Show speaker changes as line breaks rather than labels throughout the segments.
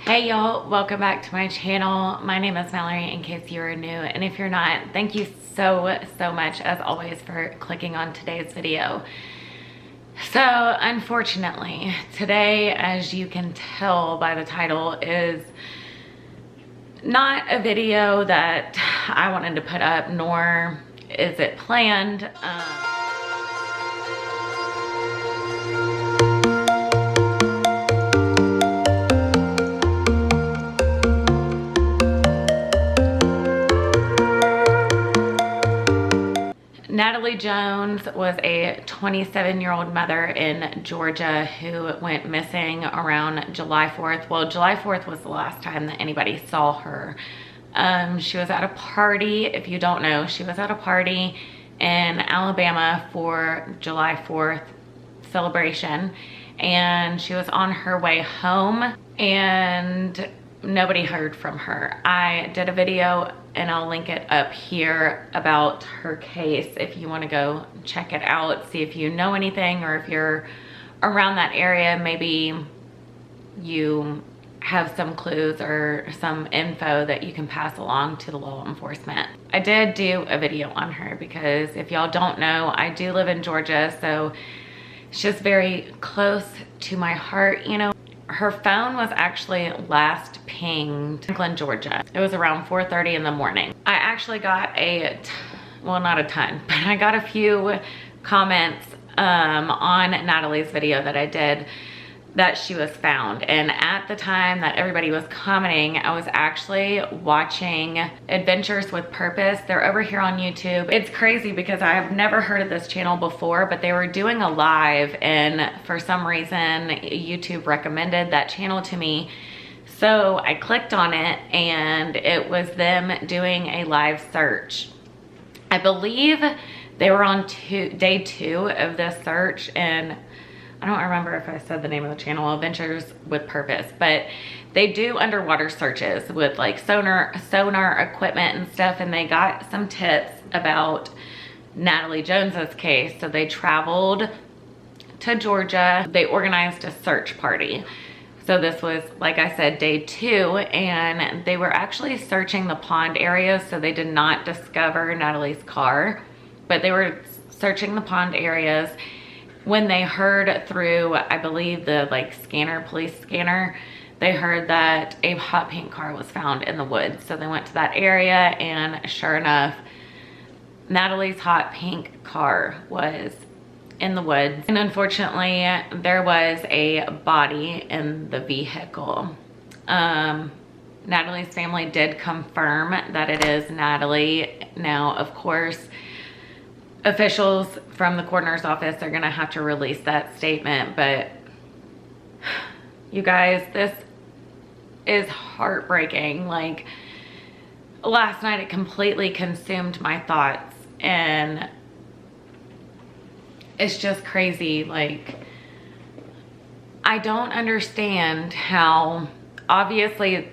Hey y'all, welcome back to my channel. My name is Mallory in case you are new, and if you're not, thank you so much as always for clicking on today's video. So unfortunately, today, as you can tell by the title, is not a video that I wanted to put up, nor is it planned. Natalie Jones was a 27-year-old mother in Georgia who went missing around July 4th. Well, July 4th was the last time that anybody saw her. She was at a party. If you don't know, she was at a party in Alabama for July 4th celebration, and she was on her way home and nobody heard from her. I did a video and I'll link it up here about her case if you want to go check it out, see if you know anything, or if you're around that area, maybe you have some clues or some info that you can pass along to the law enforcement. I did do a video on her because if y'all don't know, I do live in Georgia, so it's just very close to my heart, you know. Her phone was actually last pinged in Franklin, Georgia. It was around 4:30 in the morning. I actually got well, not a ton, but I got a few comments on Natalie's video that I did that she was found. And at the time that everybody was commenting, I was actually watching Adventures with Purpose. They're over here on YouTube. It's crazy because I have never heard of this channel before, but they were doing a live, and for some reason, YouTube recommended that channel to me. So I clicked on it and it was them doing a live search. I believe they were on day two of this search, and I don't remember if I said the name of the channel, Adventures with Purpose, but they do underwater searches with like sonar equipment and stuff, and they got some tips about Natalie Jones's case. So they traveled to Georgia. They organized a search party. So this was, like I said, day two, and they were actually searching the pond area, so they did not discover Natalie's car, but they were searching the pond areas when they heard through, I believe, the police scanner, they heard that a hot pink car was found in the woods. So they went to that area, and sure enough, Natalie's hot pink car was in the woods. And unfortunately, there was a body in the vehicle. Natalie's family did confirm that it is Natalie. Now, of course, officials from the coroner's office are gonna have to release that statement, but you guys, this is heartbreaking. Like, last night it completely consumed my thoughts, and it's just crazy. Like, I don't understand how, obviously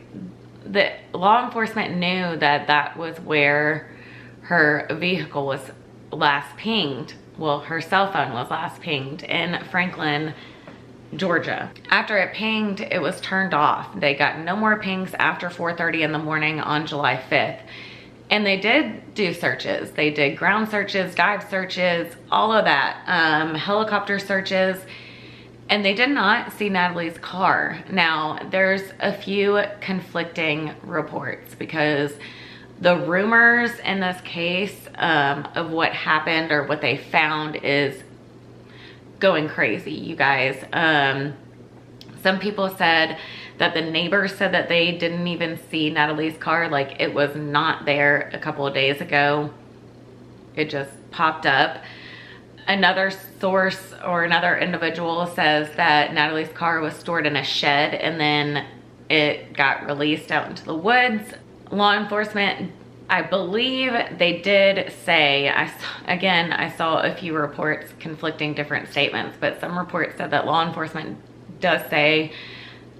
the law enforcement knew that that was where her vehicle was last pinged. Well, her cell phone was last pinged in Franklin, Georgia. After it pinged, it was turned off. They got no more pings after 4:30 in the morning on July 5th. And they did do searches. They did ground searches, dive searches, all of that, helicopter searches, and they did not see Natalie's car. Now, there's a few conflicting reports because the rumors in this case of what happened or what they found is going crazy, you guys. Some people said that the neighbors said that they didn't even see Natalie's car. Like, it was not there a couple of days ago. It just popped up. Another source or another individual says that Natalie's car was stored in a shed and then it got released out into the woods. Law enforcement, I believe they did say, I saw a few reports conflicting different statements, but some reports said that law enforcement does say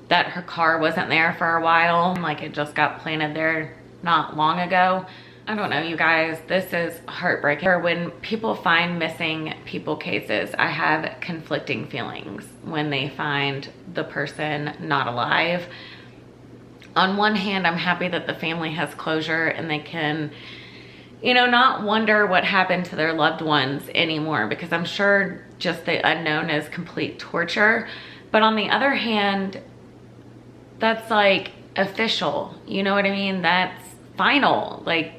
that her car wasn't there for a while, like it just got planted there not long ago. I don't know, you guys, this is heartbreaking. When people find missing people cases, I have conflicting feelings when they find the person not alive. on one hand, I'm happy that the family has closure and they can, you know, not wonder what happened to their loved ones anymore, because I'm sure just the unknown is complete torture. But on the other hand, that's like official, you know what I mean? That's final. Like,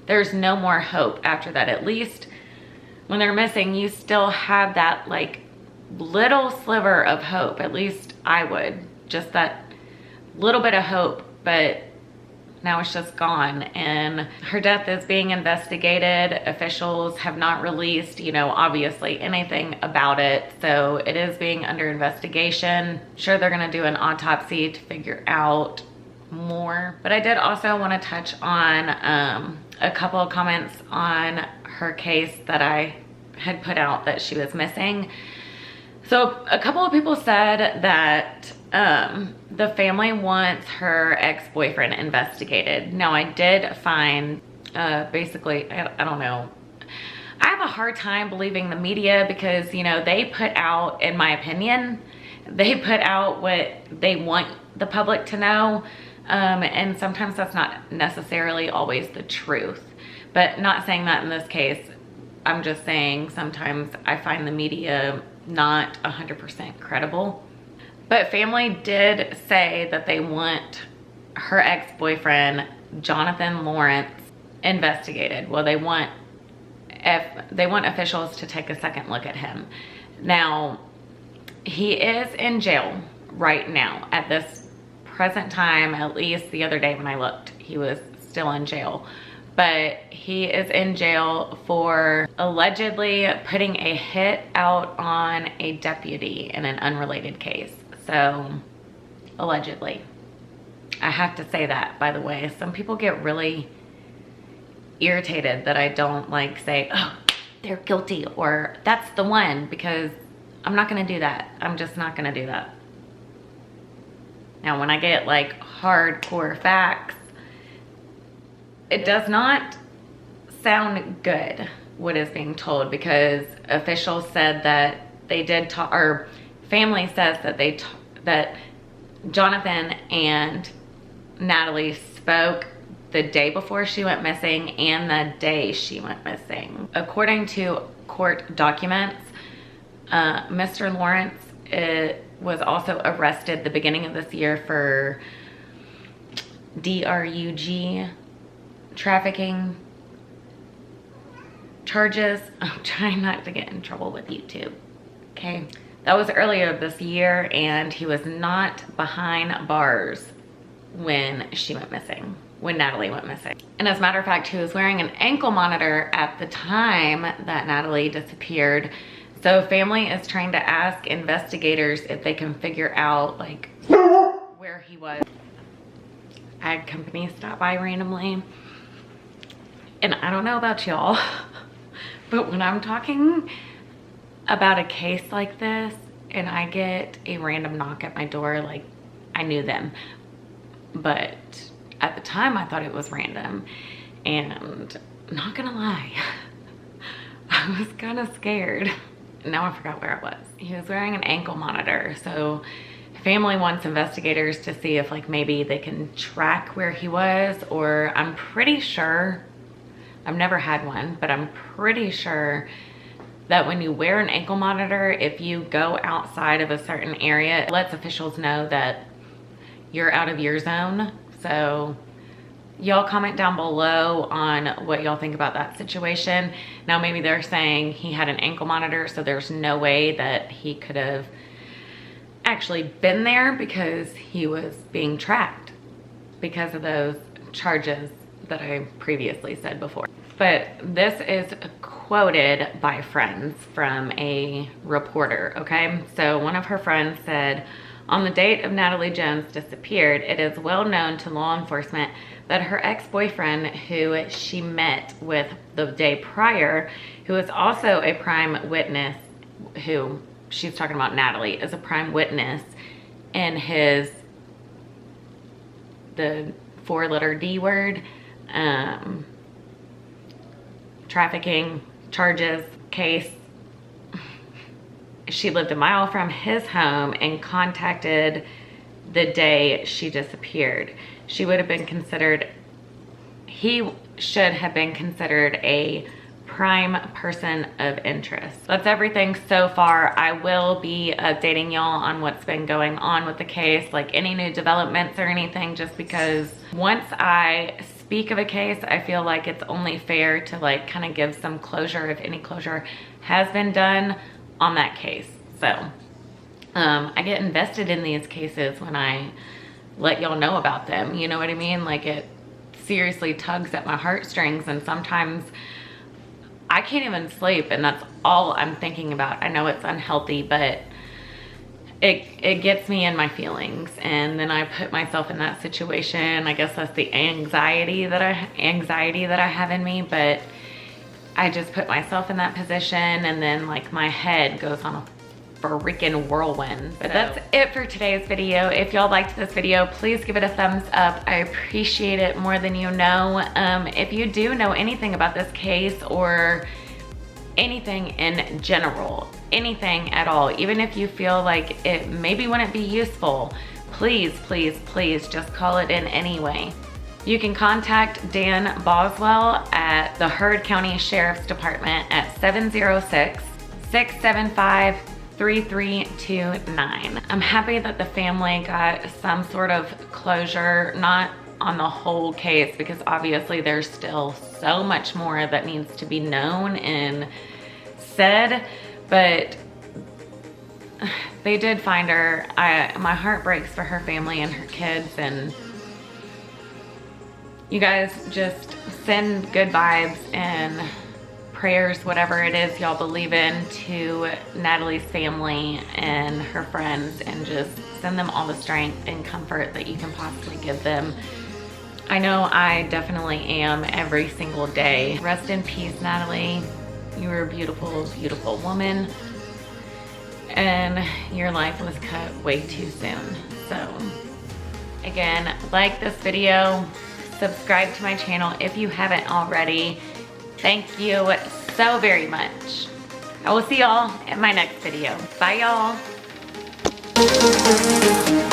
there's no more hope after that. At least when they're missing, you still have that like little sliver of hope. At least I would, just that little bit of hope. But now it's just gone, and her death is being investigated. Officials have not released, you know, obviously anything about it, so it is being under investigation. Sure, they're gonna do an autopsy to figure out more. But I did also want to touch on a couple of comments on her case that I had put out that she was missing. So a couple of people said that the family wants her ex-boyfriend investigated. Now, I did find, basically, I don't know. I have a hard time believing the media because, you know, they put out, in my opinion, they put out what they want the public to know. And sometimes that's not necessarily always the truth. But not saying that in this case. I'm just saying sometimes I find the media not 100% credible. But family did say that they want her ex-boyfriend, Jonathan Lawrence, investigated. Well, they want officials to take a second look at him. Now, he is in jail right now. At this present time, at least the other day when I looked, he was still in jail. But he is in jail for allegedly putting a hit out on a deputy in an unrelated case. So, allegedly. I have to say that, by the way. Some people get really irritated that I don't like say, oh, they're guilty, or that's the one, because I'm not gonna do that. I'm just not gonna do that. Now, when I get like hardcore facts, it does not sound good what is being told, because officials said that they did talk, or family says that that Jonathan and Natalie spoke the day before she went missing and the day she went missing. According to court documents, Mr. Lawrence was also arrested the beginning of this year for DRUG trafficking charges. I'm trying not to get in trouble with YouTube, okay? That was earlier this year, and he was not behind bars when she went missing, when Natalie went missing. And as a matter of fact, he was wearing an ankle monitor at the time that Natalie disappeared. So family is trying to ask investigators if they can figure out like where he was. I had company stop by randomly. And I don't know about y'all, but when I'm talking about a case like this and I get a random knock at my door, like, I knew them. But at the time I thought it was random, and I'm not gonna lie, I was kind of scared. Now I forgot where it was. He was wearing an ankle monitor, so family wants investigators to see if like maybe they can track where he was, or I'm pretty sure, I've never had one, but I'm pretty sure that when you wear an ankle monitor, if you go outside of a certain area, it lets officials know that you're out of your zone. So y'all comment down below on what y'all think about that situation. Now, maybe they're saying he had an ankle monitor, so there's no way that he could have actually been there because he was being tracked because of those charges that I previously said before. But this is quoted by friends from a reporter, okay? So one of her friends said, on the date of Natalie Jones disappeared, it is well known to law enforcement that her ex-boyfriend, who she met with the day prior, who is also a prime witness, who she's talking about Natalie, is a prime witness in the 4-letter D word, trafficking charges case. She lived a mile from his home and contacted the day she disappeared. She would have been considered, he should have been considered a prime person of interest. That's everything so far. I will be updating y'all on what's been going on with the case, like any new developments or anything, just because once I speak of a case, I feel like it's only fair to like kind of give some closure, if any closure has been done on that case. So I get invested in these cases when I let y'all know about them, you know what I mean? Like, it seriously tugs at my heartstrings, and sometimes I can't even sleep and that's all I'm thinking about. I know it's unhealthy, but it gets me in my feelings, and then I put myself in that situation. I guess that's the anxiety that I have in me, but I just put myself in that position, and then like my head goes on a freaking whirlwind. But that's it for today's video. If y'all liked this video, please give it a thumbs up. I appreciate it more than you know. If you do know anything about this case or anything in general, anything at all, even if you feel like it maybe wouldn't be useful, please, please, please just call it in anyway. You can contact Dan Boswell at the Heard County Sheriff's Department at 706-675-3329. I'm happy that the family got some sort of closure, not on the whole case, because obviously there's still so much more that needs to be known and said, but they did find her. My heart breaks for her family and her kids, and you guys just send good vibes and prayers, whatever it is y'all believe in, to Natalie's family and her friends, and just send them all the strength and comfort that you can possibly give them. I know I definitely am every single day. Rest in peace, Natalie. You were a beautiful, beautiful woman, and your life was cut way too soon. So again, like this video, subscribe to my channel if you haven't already. Thank you so very much. I will see y'all in my next video. Bye, y'all.